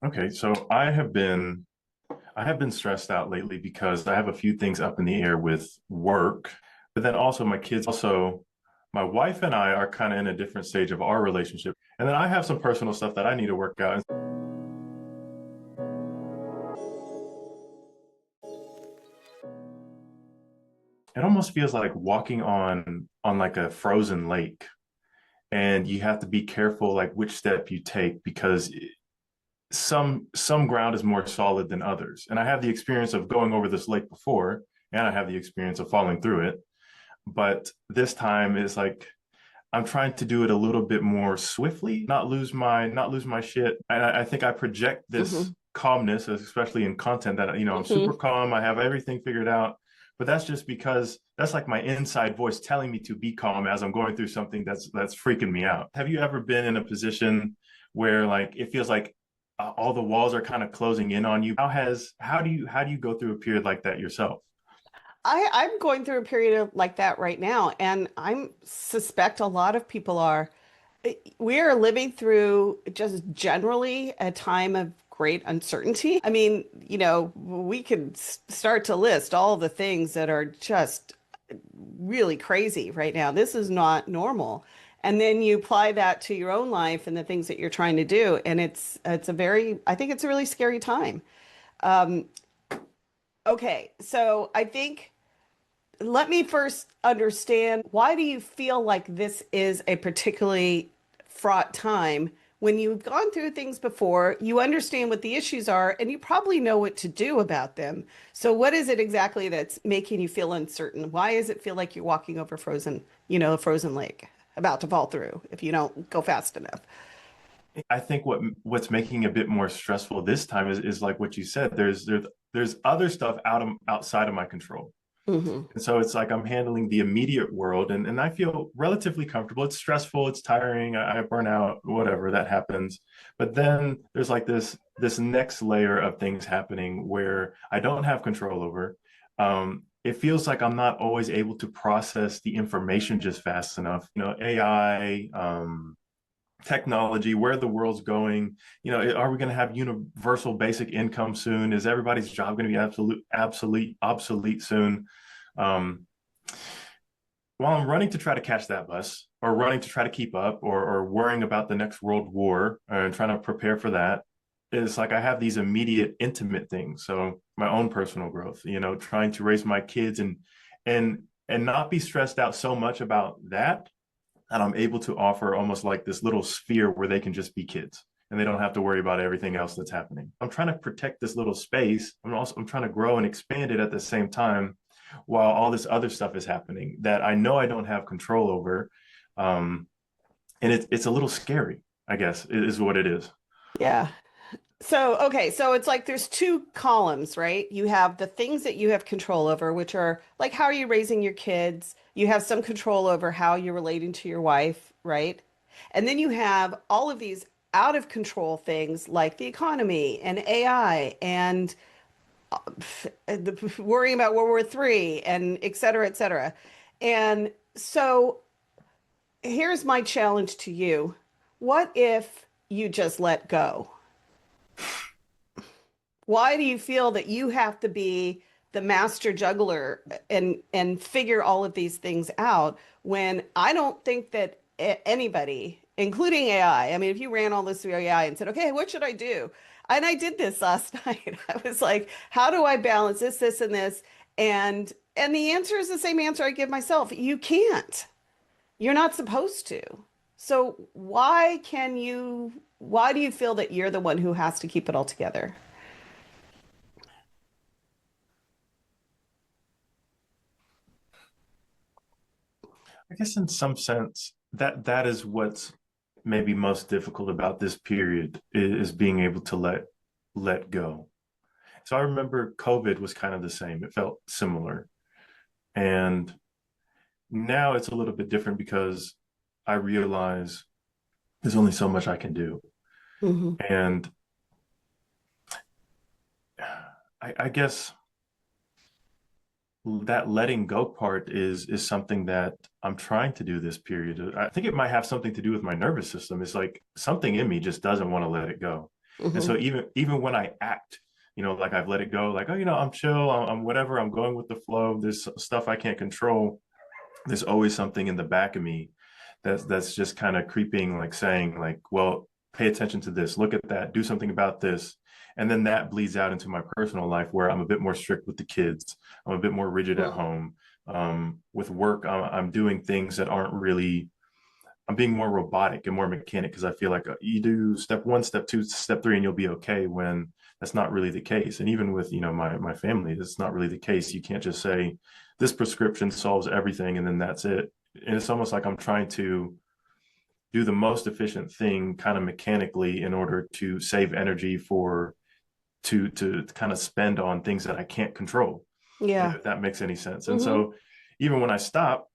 Okay, so I have been stressed out lately because I have a few things up in the air with work, but then also my kids also my wife and I are kind of in a different stage of our relationship. And then I have some personal stuff that I need to work out. It almost feels like walking on like a frozen lake, and you have to be careful like which step you take because some ground is more solid than others. And I have the experience of going over this lake before, and I have the experience of falling through it. But this time is like I'm trying to do it a little bit more swiftly, not lose my shit. And I think I project this Hmm. calmness, especially in content that I'm super Hmm. calm. I have everything figured out. But that's just because that's like my inside voice telling me to be calm as I'm going through something that's freaking me out. Have you ever been in a position where like it feels like all the walls are kind of closing in on you? How do you go through a period like that yourself? I'm going through a period of like that right now, and I suspect a lot of people are. We are living through just generally a time of great uncertainty. I mean, we could start to list all the things that are just really crazy right now. This is not normal. And then you apply that to your own life and the things that you're trying to do, and it's a very, I think it's a really scary time. Okay, so I think let me first understand, why do you feel like this is a particularly fraught time when you've gone through things before, you understand what the issues are, and you probably know what to do about them. So what is it exactly that's making you feel uncertain? Why does it feel like you're walking over a frozen lake about to fall through if you don't go fast enough? I think what's making it a bit more stressful this time is like what you said. There's other stuff outside of my control. Hmm. And so it's like I'm handling the immediate world, and I feel relatively comfortable. It's stressful, it's tiring, I burn out, whatever that happens. But then there's like this next layer of things happening where I don't have control over. It feels like I'm not always able to process the information just fast enough. AI, technology, where the world's going. Are we going to have universal basic income soon? Is everybody's job going to be obsolete soon? Um, while I'm running to try to catch that bus, or running to try to keep up, or worrying about the next world war and trying to prepare for that, it's like I have these immediate, intimate things. So my own personal growth, trying to raise my kids and not be stressed out so much about that, and I'm able to offer almost like this little sphere where they can just be kids and they don't have to worry about everything else that's happening. I'm trying to protect this little space. I'm trying to grow and expand it at the same time while all this other stuff is happening that I know I don't have control over. Um, and it's a little scary, I guess, is what it is. Yeah. So, okay, so it's like there's two columns, right? You have the things that you have control over, which are like, how are you raising your kids? You have some control over how you're relating to your wife, right? And then you have all of these out of control things like the economy and AI and worrying about World War III and et cetera, et cetera. And so here's my challenge to you. What if you just let go? Why do you feel that you have to be the master juggler and figure all of these things out when I don't think that anybody, including AI, I mean, if you ran all this through AI and said, okay, what should I do? And I did this last night. I was like, how do I balance this, and this? And the answer is the same answer I give myself. You can't. You're not supposed to. So why do you feel that you're the one who has to keep it all together? I guess in some sense that is what's maybe most difficult about this period is being able to let go. So I remember COVID was kind of the same. It felt similar. And now it's a little bit different because I realize there's only so much I can do. Hmm. And I guess that letting go part is something that I'm trying to do this period. I think it might have something to do with my nervous system. It's like something in me just doesn't want to let it go. And Hmm. so even when I act, like I've let it go, like, oh, I'm chill, I'm whatever, I'm going with the flow. There's stuff I can't control. There's always something in the back of me that's just kind of creeping, like saying, like, well, pay attention to this, look at that, do something about this. And then that bleeds out into my personal life where I'm a bit more strict with the kids. I'm a bit more rigid at home. With work, I'm doing things that aren't really, I'm being more robotic and more mechanic because I feel like you do step one, step two, step three, and you'll be okay when that's not really the case. And even with, my family, that's not really the case. You can't just say this prescription solves everything and then that's it. And it's almost like I'm trying to do the most efficient thing kind of mechanically in order to save energy for to kind of spend on things that I can't control, Yeah. if that makes any sense. And Hmm. so even when I stop,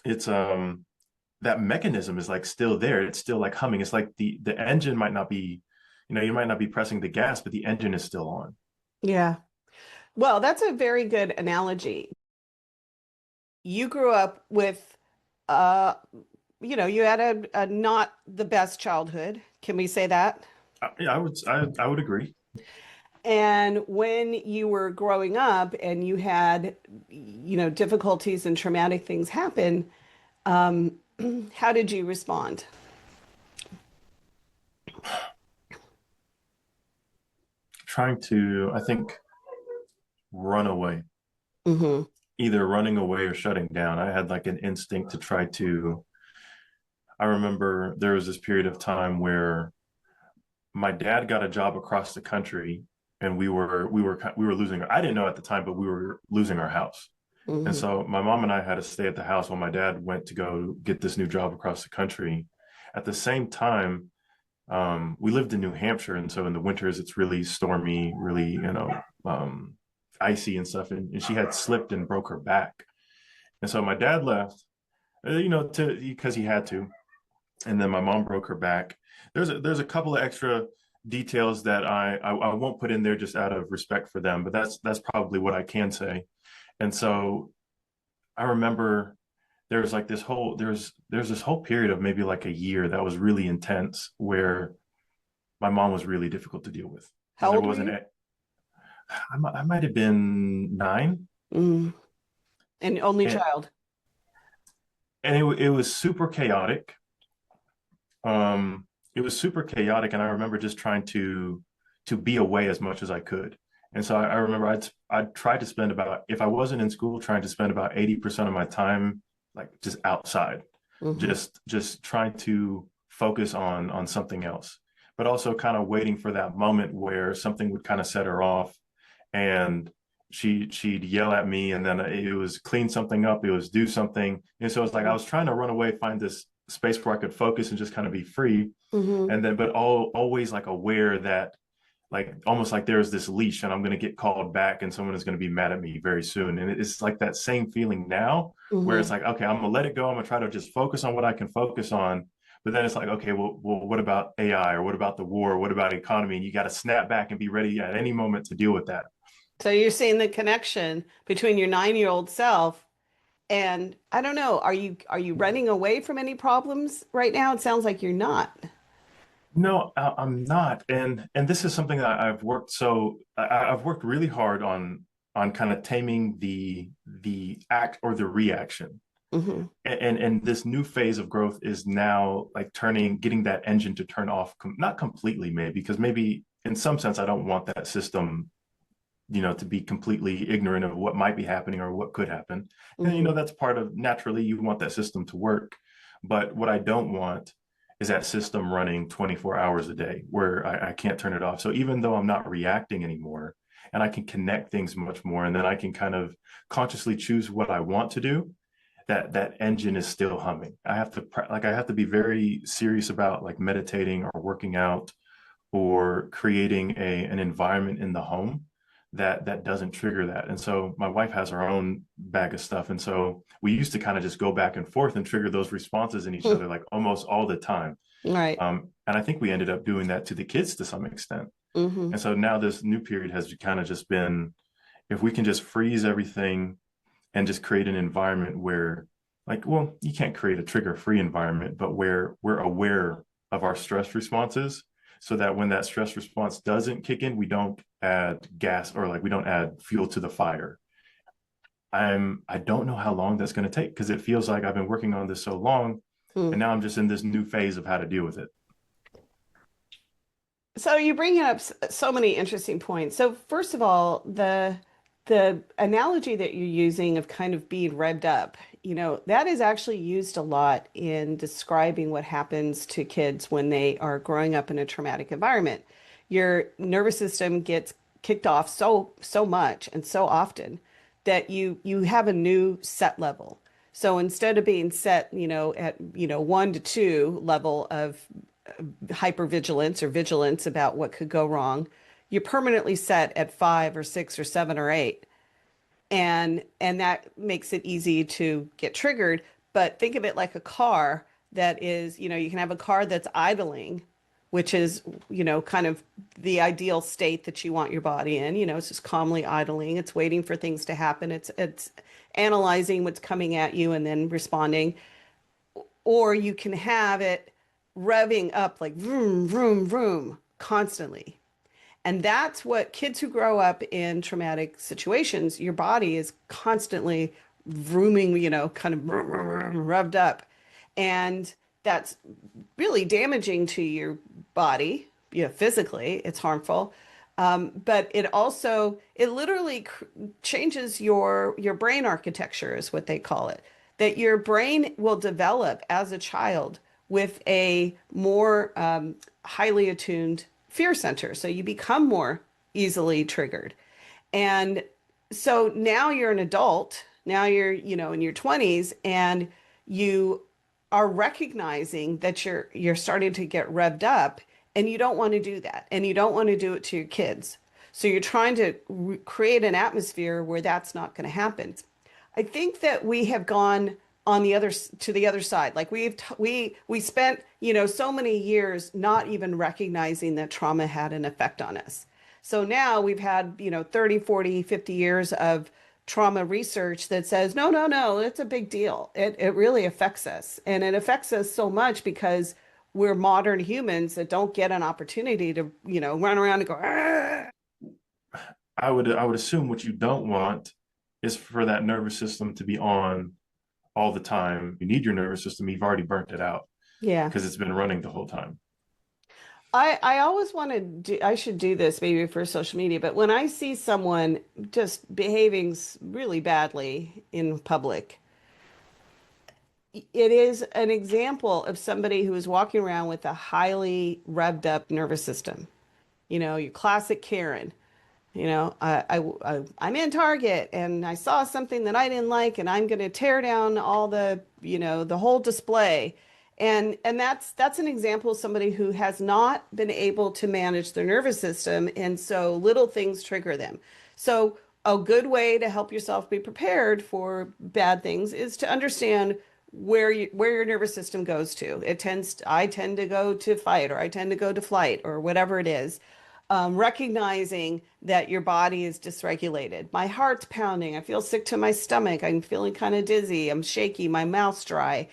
it's that mechanism is like still there. It's still like humming. It's like the engine might not be, you might not be pressing the gas, but the engine is still on. Yeah. Well, that's a very good analogy. You grew up with, uh, you had a not the best childhood. Can we say that? Yeah, I would agree. And when you were growing up and you had, difficulties and traumatic things happen, um, how did you respond? Trying to, I think, run away, Hmm. either running away or shutting down. I had like an instinct to try to. I remember there was this period of time where my dad got a job across the country, and we were losing. I didn't know at the time, but we were losing our house. And Hmm. so my mom and I had to stay at the house while my dad went to go get this new job across the country. At the same time, we lived in New Hampshire, and so in the winters it's really stormy, really, um, icy and stuff. And she had slipped and broke her back, and so my dad left, to because he had to. And then my mom broke her back. There's a couple of extra details that I won't put in there just out of respect for them, but that's probably what I can say. And so I remember there's this whole period of maybe like a year that was really intense where my mom was really difficult to deal with. How There old were wasn't you? a, I might have been 9, Mm. And only and child. it was super chaotic. Um, it was super chaotic, and I remember just trying to be away as much as I could. And so I remember I'd try to spend about, if I wasn't in school, trying to spend about 80% of my time like just outside, Hmm. just trying to focus on something else, but also kind of waiting for that moment where something would kind of set her off, and she'd yell at me, and then it was clean something up, it was do something. And so it's like I was trying to run away, find this space where I could focus and just kind of be free. Hmm. And then but always like aware that, like, almost like there's this leash and I'm going to get called back and someone is going to be mad at me very soon. And it's like that same feeling now where it's Hmm. like, okay, I'm gonna let it go, I'm gonna try to just focus on what I can focus on. But then it's like, okay, well, what about AI, or what about the war, what about economy? And you got to snap back and be ready at any moment to deal with that. So you're seeing the connection between your 9-year-old self and I don't know, are you running away from any problems right now? It sounds like you're not. No, I'm not, and this is something that I've worked. So I've worked really hard on kind of taming the act or the reaction, Hmm. and this new phase of growth is now like getting that engine to turn off, not completely, maybe, because maybe in some sense I don't want that system, to be completely ignorant of what might be happening or what could happen. And Hmm. that's part of, naturally you want that system to work, but what I don't want is that system running 24 hours a day where I can't turn it off. So even though I'm not reacting anymore, and I can connect things much more, and then I can kind of consciously choose what I want to do, that engine is still humming. I have to be very serious about like meditating or working out or creating an environment in the home that doesn't trigger that. And so my wife has her own bag of stuff, and so we used to kind of just go back and forth and trigger those responses in each other like almost all the time. Right. And I think we ended up doing that to the kids to some extent. Hmm. And so now this new period has kind of just been, if we can just freeze everything and just create an environment where, like, well, you can't create a trigger free environment, but where we're aware of our stress responses, so that when that stress response doesn't kick in, we don't add gas, or like we don't add fuel to the fire. I don't know how long that's going to take, because it feels like I've been working on this so long, Hmm. and now I'm just in this new phase of how to deal with it. So you bring up so many interesting points. So first of all, the analogy that you're using of kind of being revved up, that is actually used a lot in describing what happens to kids when they are growing up in a traumatic environment. Your nervous system gets kicked off so much and so often that you have a new set level. So instead of being set, at 1 to 2 level of hypervigilance or vigilance about what could go wrong, you're permanently set at 5 or 6 or 7 or 8, and that makes it easy to get triggered. But think of it like a car that is, you can have a car that's idling, which is, kind of the ideal state that you want your body in. It's just calmly idling. It's waiting for things to happen. It's analyzing what's coming at you and then responding. Or you can have it revving up like vroom, vroom, vroom constantly. And that's what kids who grow up in traumatic situations, your body is constantly vrooming, kind of revved up. And that's really damaging to your body, physically, it's harmful. But it literally changes your brain architecture, is what they call it. That your brain will develop as a child with a more highly attuned fear center. So you become more easily triggered. And so now you're an adult, now you're, in your 20s, and you are recognizing that you're starting to get revved up, and you don't want to do that, and you don't want to do it to your kids. So you're trying to create an atmosphere where that's not going to happen. I think that we have gone on the other side. Like we spent, so many years not even recognizing that trauma had an effect on us. So now we've had, 30, 40, 50 years of trauma research that says, no, no, no, it's a big deal. It really affects us. And it affects us so much because we're modern humans that don't get an opportunity to, run around and go, "Ah." I would assume what you don't want is for that nervous system to be on all the time. You need your nervous system. You've already burnt it out Yeah. because it's been running the whole time. I always want to do, I should do this maybe for social media, but when I see someone just behaving really badly in public, it is an example of somebody who is walking around with a highly revved up nervous system. Your classic Karen. I'm in Target and I saw something that I didn't like, and I'm going to tear down all the whole display. And that's an example of somebody who has not been able to manage their nervous system, and so little things trigger them. So a good way to help yourself be prepared for bad things is to understand where your nervous system goes to. I tend to go to fight, or I tend to go to flight, or whatever it is. Recognizing that your body is dysregulated. My heart's pounding. I feel sick to my stomach. I'm feeling kind of dizzy. I'm shaky. My mouth's dry.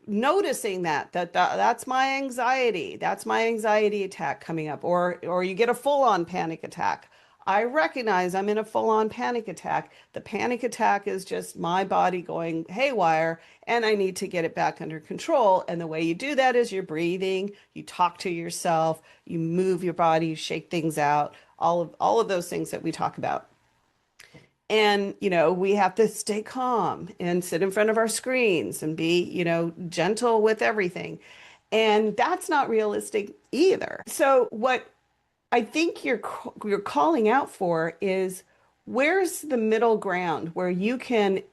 Noticing that's my anxiety. That's my anxiety attack coming up. Or you get a full-on panic attack. I recognize I'm in a full-on panic attack. The panic attack is just my body going haywire, and I need to get it back under control. And the way you do that is you're breathing, you talk to yourself, you move your body, you shake things out, all of those things that we talk about. And, we have to stay calm and sit in front of our screens and be, gentle with everything. And that's not realistic either. So what I think you're calling out for is, where's the middle ground where you can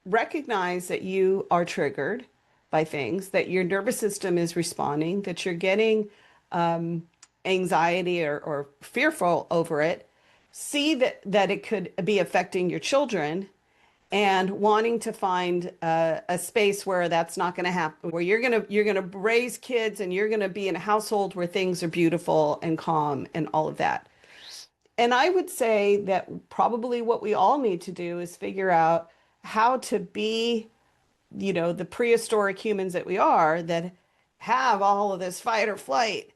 recognize that you are triggered by things, that your nervous system is responding, that you're getting anxiety or fearful over it, see that it could be affecting your children, and wanting to find a space where that's not going to happen, where you're gonna raise kids and you're going to be in a household where things are beautiful and calm and all of that. And I would say that probably what we all need to do is figure out how to be, the prehistoric humans that we are, that have all of this fight or flight,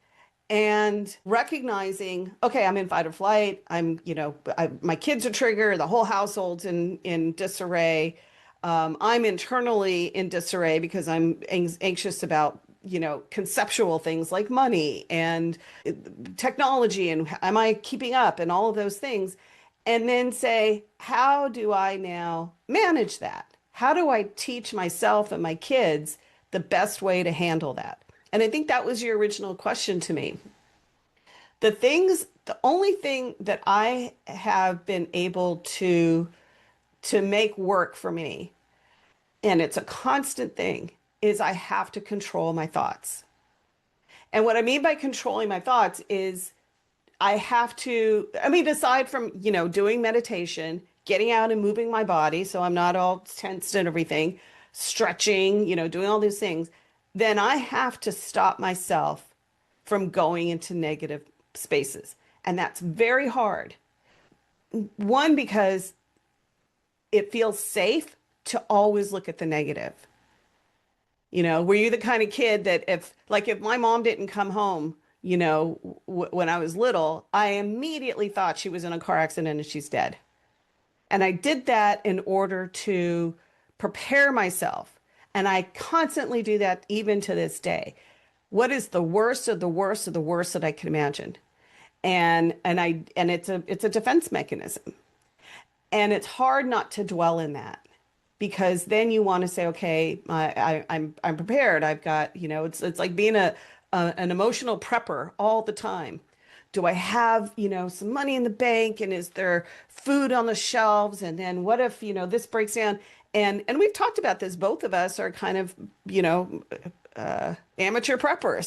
and recognizing, okay, I'm in fight or flight. My kids are triggered. The whole household's in disarray. I'm internally in disarray because I'm anxious about, conceptual things like money and technology and am I keeping up and all of those things. And then say, how do I now manage that? How do I teach myself and my kids the best way to handle that? And I think that was your original question to me. The only thing that I have been able to make work for me, and it's a constant thing, is I have to control my thoughts. And what I mean by controlling my thoughts is I have to, I mean, aside from, doing meditation, getting out and moving my body so I'm not all tensed and everything, stretching, doing all these things, then I have to stop myself from going into negative spaces. And that's very hard. One, because it feels safe to always look at the negative. Were you the kind of kid that if my mom didn't come home, when I was little, I immediately thought she was in a car accident and she's dead. And I did that in order to prepare myself. And I constantly do that even to this day. What is the worst of the worst of the worst that I can imagine? And it's a defense mechanism. And it's hard not to dwell in that because then you want to say, okay, I'm prepared. I've got, it's like being an emotional prepper all the time. Do I have, some money in the bank and is there food on the shelves? And then what if, this breaks down? And we've talked about this. Both of us are kind of, amateur preppers.